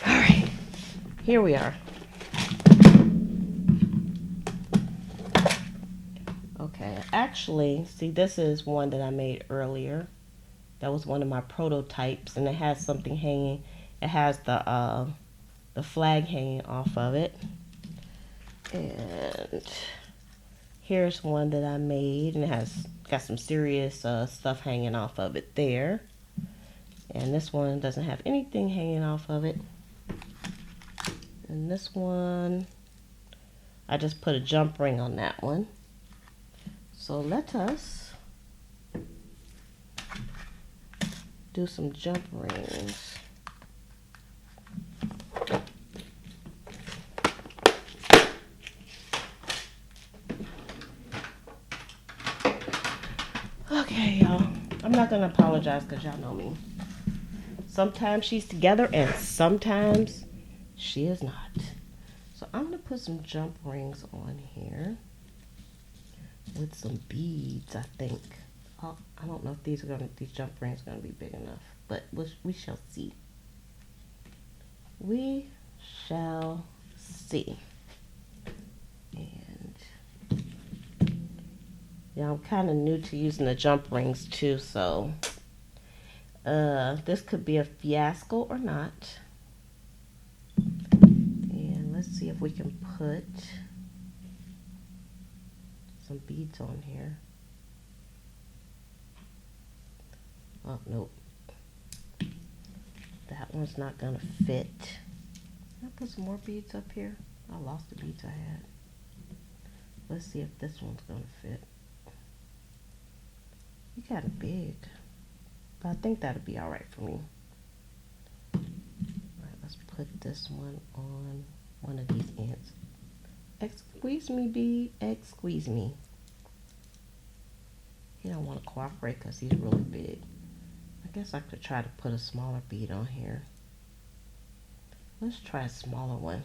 Alright. Here we are. Okay, actually, see, this is one that I made earlier. That was one of my prototypes, and it has something hanging. It has the flag hanging off of it. And here's one that I made, and it has got some serious stuff hanging off of it there. And this one doesn't have anything hanging off of it. And this one, I just put a jump ring on that one. So let us do some jump rings. Okay, y'all. I'm not gonna apologize because y'all know me. Sometimes she's together and sometimes she is not. So I'm gonna put some jump rings on here with some beads, I think. Oh, I don't know if these jump rings are gonna be big enough, but we shall see. We shall see. And yeah, I'm kind of new to using the jump rings too, so this could be a fiasco or not. And let's see if we can put some beads on here. Oh, nope. That one's not gonna fit. Can I put some more beads up here? I lost the beads I had. Let's see if this one's gonna fit. You got it big, but I think that'll be all right for me. All right, let's put this one on one of these ends. Squeeze me, bead. Squeeze me. He don't want to cooperate because he's really big. I guess I could try to put a smaller bead on here. Let's try a smaller one.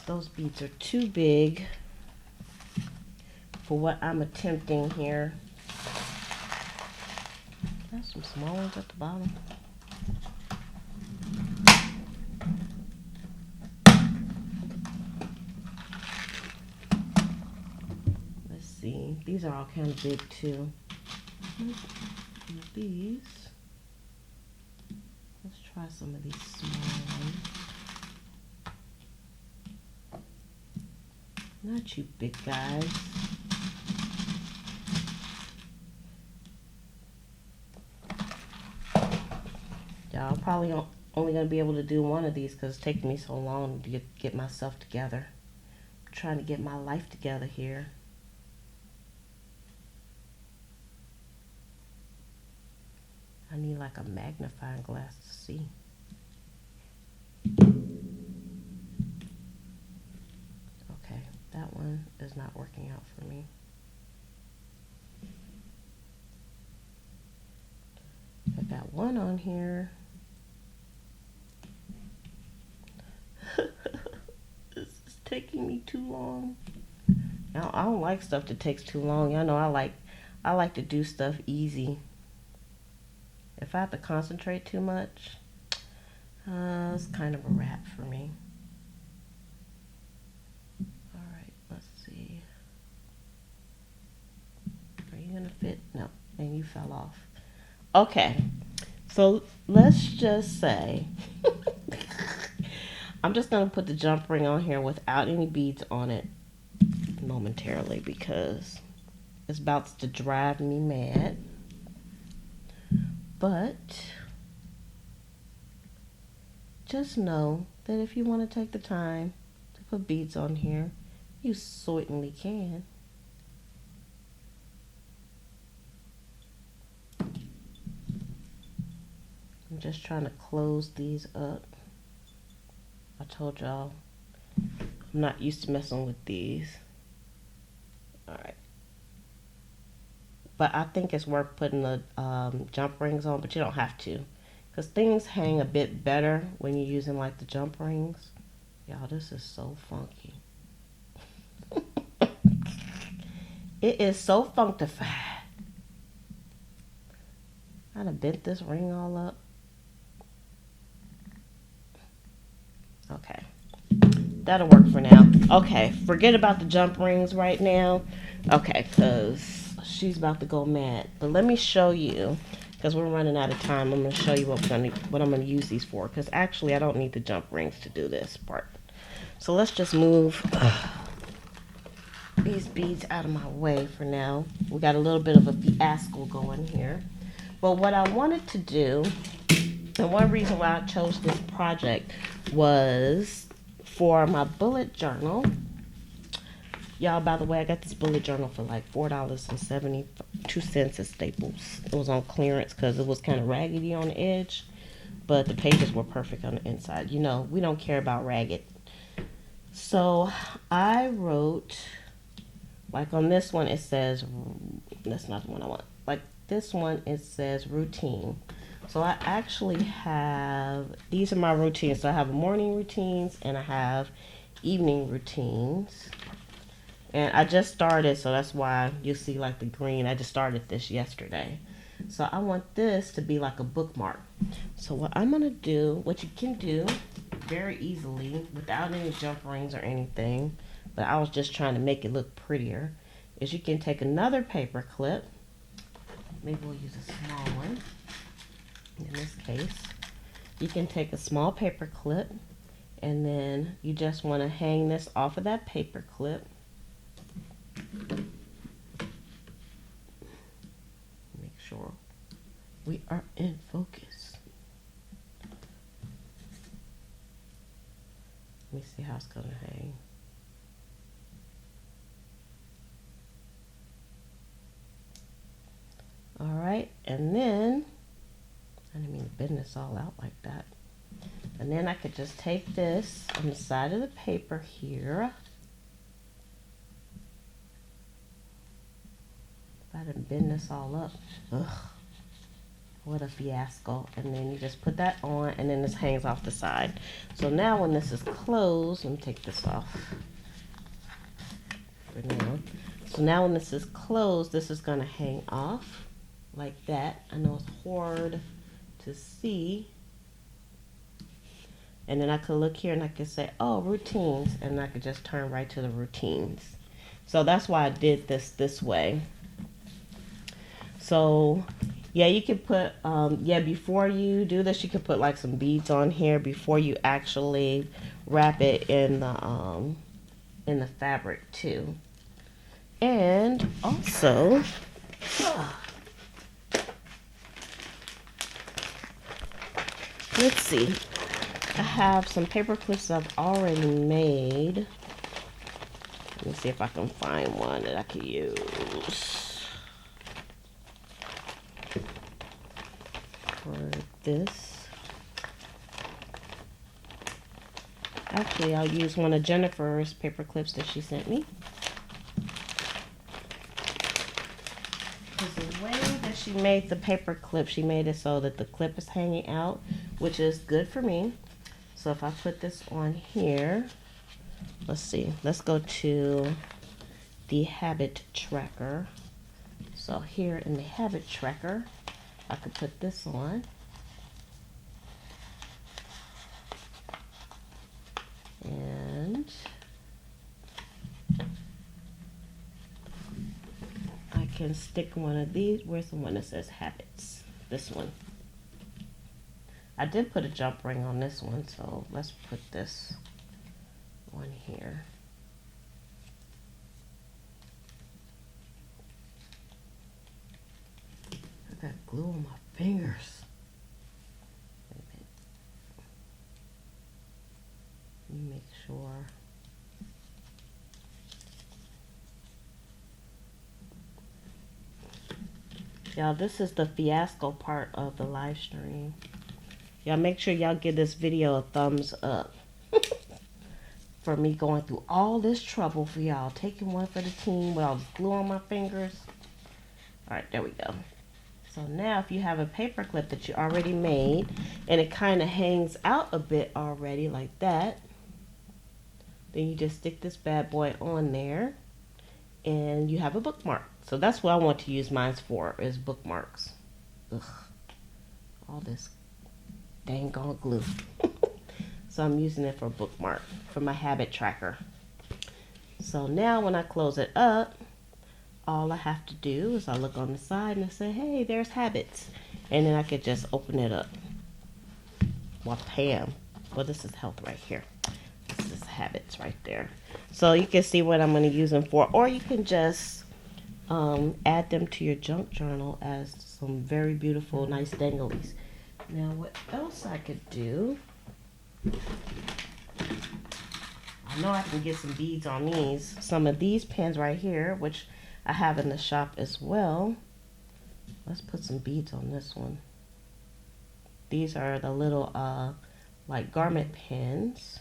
Those beads are too big for what I'm attempting here. There's some small ones at the bottom. Let's see. These are all kind of big too. These. Let's try some of these small ones. Not you big guys. Y'all, probably only going to be able to do one of these because it's taking me so long to get myself together. I'm trying to get my life together here. I need like a magnifying glass to see. Okay, that one is not working out for me. I got one on here. This is taking me too long. Now, I don't like stuff that takes too long. Y'all know I like to do stuff easy. If I have to concentrate too much, was kind of a wrap for me. All right, let's see. Are you gonna fit? No, and you fell off. Okay, so let's just say I'm just gonna put the jump ring on here without any beads on it momentarily because it's about to drive me mad. But just know that if you want to take the time to put beads on here, you certainly can. I'm just trying to close these up. I told y'all I'm not used to messing with these. Alright. But I think it's worth putting the jump rings on, but you don't have to. Because things hang a bit better when you're using like the jump rings. Y'all, this is so funky. It is so funkified. I done bent this ring all up. Okay. That'll work for now. Okay, forget about the jump rings right now. Okay, because she's about to go mad. But let me show you, because we're running out of time. I'm going to show you what I'm going to use these for. Because actually, I don't need the jump rings to do this part. So let's just move these beads out of my way for now. We got a little bit of a fiasco going here. But what I wanted to do, and one reason why I chose this project was for my bullet journal. Y'all, by the way, I got this bullet journal for like $4.72 at Staples. It was on clearance because it was kind of raggedy on the edge, but the pages were perfect on the inside. You know, we don't care about ragged. So I wrote, like on this one it says, that's not the one I want. Like this one it says routine. So I actually have, these are my routines. So I have morning routines and I have evening routines. And I just started, so that's why you see like the green. I just started this yesterday. So I want this to be like a bookmark. So what I'm going to do, what you can do very easily without any jump rings or anything, but I was just trying to make it look prettier, is you can take another paper clip. Maybe we'll use a small one. In this case, you can take a small paper clip and then you just want to hang this off of that paper clip. Make sure we are in focus. Let me see how it's going to hang. All right, and then I didn't mean to bend this all out like that. And then I could just take this on the side of the paper here. If I didn't bend this all up, ugh, what a fiasco. And then you just put that on and then this hangs off the side. So now when this is closed, let me take this off for now. So now when this is closed, this is gonna hang off like that. I know it's hard to see. And then I could look here and I could say, oh, routines, and I could just turn right to the routines. So that's why I did this way. So yeah, you could put, before you do this, you could put like some beads on here before you actually wrap it in the fabric too. And also, let's see. I have some paper clips I've already made. Let me see if I can find one that I could use for this. Actually, I'll use one of Jennifer's paper clips that she sent me. Because the way that she made the paper clip, she made it so that the clip is hanging out, which is good for me. So if I put this on here, let's see, let's go to the habit tracker. So here in the habit tracker, I could put this on. can stick one of these. Where's the one that says habits? This one. I did put a jump ring on this one, so let's put this one here. I got glue on my fingers. Wait a minute. Let me make sure. Y'all, this is the fiasco part of the live stream. Y'all make sure y'all give this video a thumbs up for me going through all this trouble for y'all. Taking one for the team with all this glue on my fingers. Alright, there we go. So now if you have a paper clip that you already made and it kind of hangs out a bit already like that, then you just stick this bad boy on there and you have a bookmark. So that's what I want to use mine for, is bookmarks. Ugh, all this dang on glue. So I'm using it for a bookmark, for my habit tracker. So now when I close it up, all I have to do is I look on the side and I say, hey, there's habits. And then I could just open it up. Well, Pam. Well, this is health right here. This is habits right there. So you can see what I'm going to use them for. Or you can just add them to your junk journal as some very beautiful, nice danglies. Now, what else I could do? I know I can get some beads on these. Some of these pins right here, which I have in the shop as well. Let's put some beads on this one. These are the little like garment pins.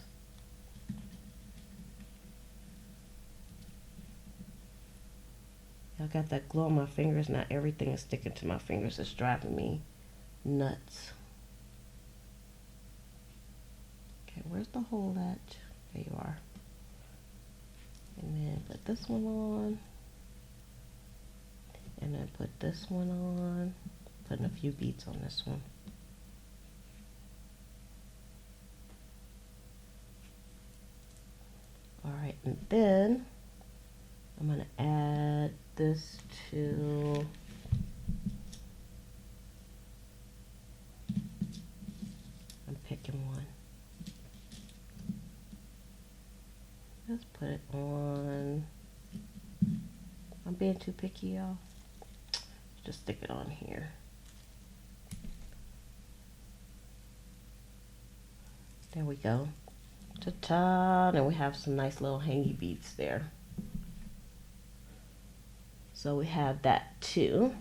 I got that glue on my fingers. Now everything is sticking to my fingers. It's driving me nuts. Okay, where's the hole at? There you are. And then put this one on. And then put this one on. Putting a few beads on this one. Alright, and then I'm going to add this to I'm picking one. Let's put it on. I'm being too picky, y'all. Just stick it on here. There we go. Ta-ta! And we have some nice little hangy beads there. So we have that too.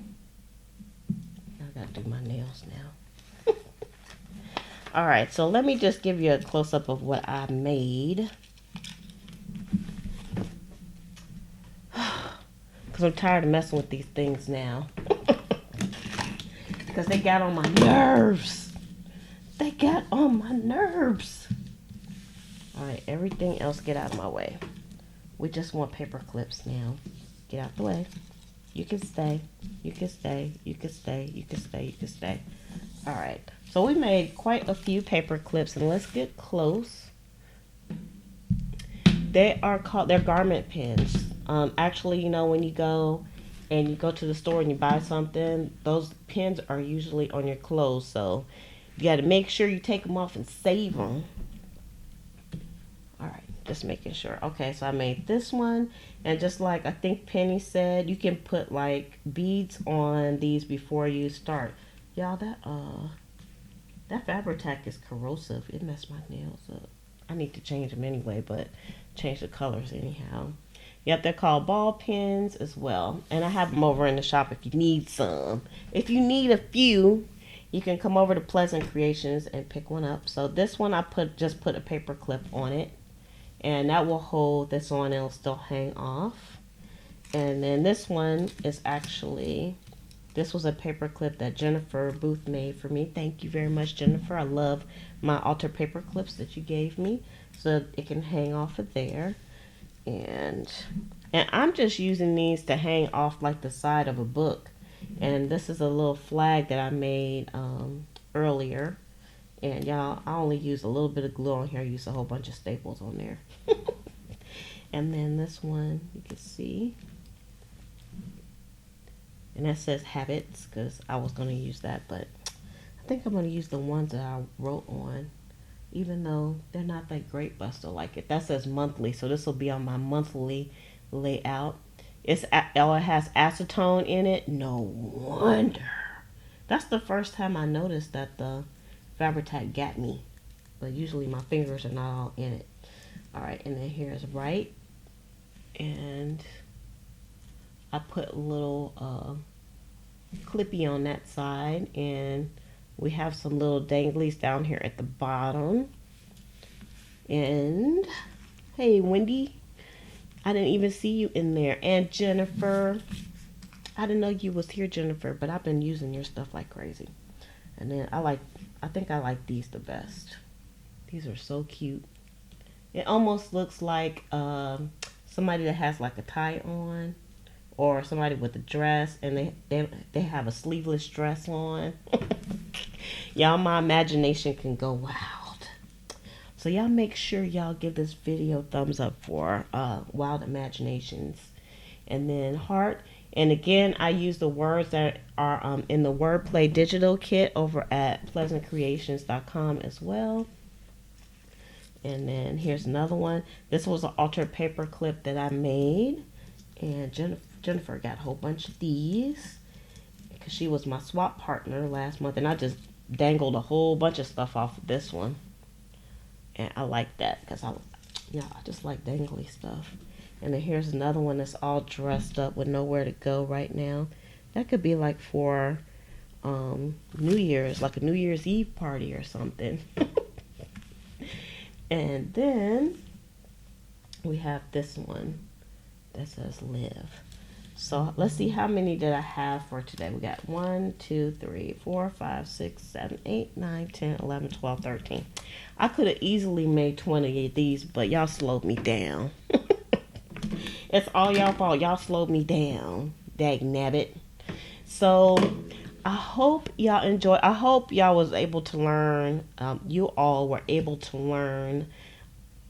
I gotta do my nails now. Alright, so let me just give you a close-up of what I made. Because I'm tired of messing with these things now. Because they got on my nerves. They got on my nerves. Alright, everything else get out of my way. We just want paper clips now. Get out the way. You can stay. You can stay. You can stay. You can stay. You can stay. Alright. So we made quite a few paper clips, and let's get close. They're garment pins. Actually, you know, when you go to the store and you buy something, those pins are usually on your clothes. So you got to make sure you take them off and save them. Alright, just making sure. Okay, so I made this one, and just like I think Penny said, you can put like beads on these before you start. Y'all, that Fabri-Tac is corrosive. It messed my nails up. I need to change them anyway, but change the colors anyhow. Yep, they're called ball pins as well, and I have them over in the shop if you need some. If you need a few, you can come over to Pleasant Creations and pick one up. So this one I just put a paper clip on it, and that will hold this on and it'll still hang off. And then this one is actually, this was a paper clip that Jennifer Booth made for me. Thank you very much, Jennifer. I love my altar paper clips that you gave me, so it can hang off of there. And I'm just using these to hang off like the side of a book. And this is a little flag that I made earlier. And y'all, I only use a little bit of glue on here. I use a whole bunch of staples on there. And then this one, you can see. And that says habits because I was going to use that, but I think I'm going to use the ones that I wrote on, even though they're not that great, but I still like it. That says monthly, so this will be on my monthly layout. It has acetone in it. No wonder. That's the first time I noticed that the Fabri-Tac got me, but usually my fingers are not all in it. All right, and then here's right, and I put a little clippy on that side, and we have some little danglies down here at the bottom. And hey, Wendy, I didn't even see you in there. And Jennifer, I didn't know you was here, Jennifer, but I've been using your stuff like crazy. And then I think I like these the best. These are so cute. It almost looks like somebody that has like a tie on, or somebody with a dress, and they have a sleeveless dress on. Y'all, my imagination can go wild. So y'all make sure y'all give this video a thumbs up for wild imaginations. And then heart. And again, I use the words that are in the wordplay digital kit over at pleasantcreations.com as well. And then here's another one. This was an altered paper clip that I made, and Jennifer got a whole bunch of these because she was my swap partner last month, and I just dangled a whole bunch of stuff off of this one, and I like that because I just like dangly stuff. And then here's another one that's all dressed up with nowhere to go right now. That could be like for New Year's, like a New Year's Eve party or something. And then we have this one that says live. So let's see how many did I have for today. We got 1, 2, 3, 4, 5, 6, 7, 8, 9, 10, 11, 12, 13. I could have easily made 20 of these, but y'all slowed me down. It's all y'all fault. Y'all slowed me down. Dag nabbit. So I hope y'all enjoy. I hope y'all was able to learn. You all were able to learn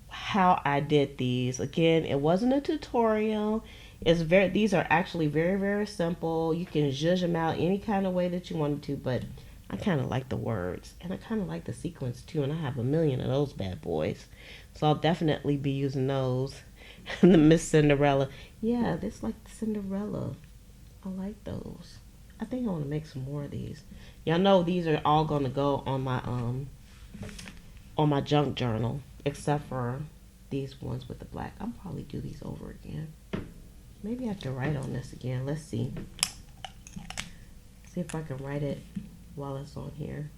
how I did these. Again, it wasn't a tutorial. These are actually very, very simple. You can zhuzh them out any kind of way that you wanted to, but I kind of like the words, and I kind of like the sequence too, and I have a million of those bad boys. So I'll definitely be using those. The Miss Cinderella. Yeah, this like Cinderella. I like those. I think I want to make some more of these. Y'all know these are all going to go on my junk journal, except for these ones with the black. I'll probably do these over again. Maybe I have to write on this again. Let's see. See if I can write it while it's on here.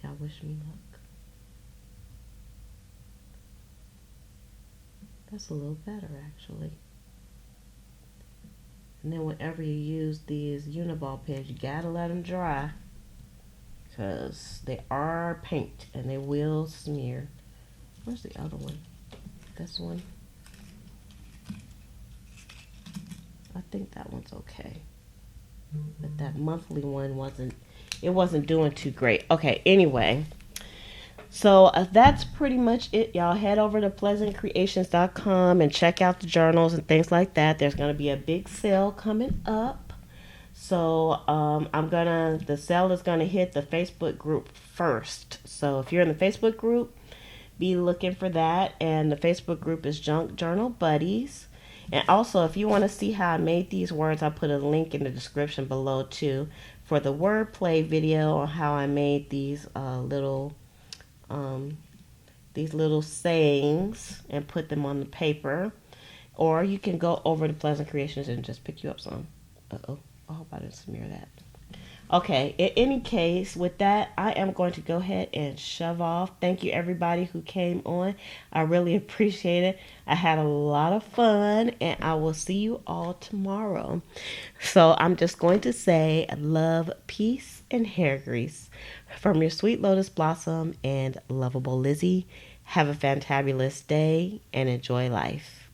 Y'all wish me luck. That's a little better, actually. And then whenever you use these Uniball pens, you gotta let them dry, because they are paint and they will smear. Where's the other one? This one? I think that one's okay. But that monthly one wasn't doing too great. Okay, anyway. So that's pretty much it, y'all. Head over to pleasantcreations.com and check out the journals and things like that. There's going to be a big sale coming up. So the sale is going to hit the Facebook group first. So if you're in the Facebook group, be looking for that. And the Facebook group is Junk Journal Buddies. And also, if you want to see how I made these words, I put a link in the description below too for the wordplay video on how I made these little sayings and put them on the paper. Or you can go over to Pleasant Creations and just pick you up some. Uh-oh. I hope I didn't smear that. Okay, in any case, with that, I am going to go ahead and shove off. Thank you, everybody who came on. I really appreciate it. I had a lot of fun, and I will see you all tomorrow. So I'm just going to say love, peace, and hair grease from your sweet lotus blossom and lovable Lizzie. Have a fantabulous day and enjoy life.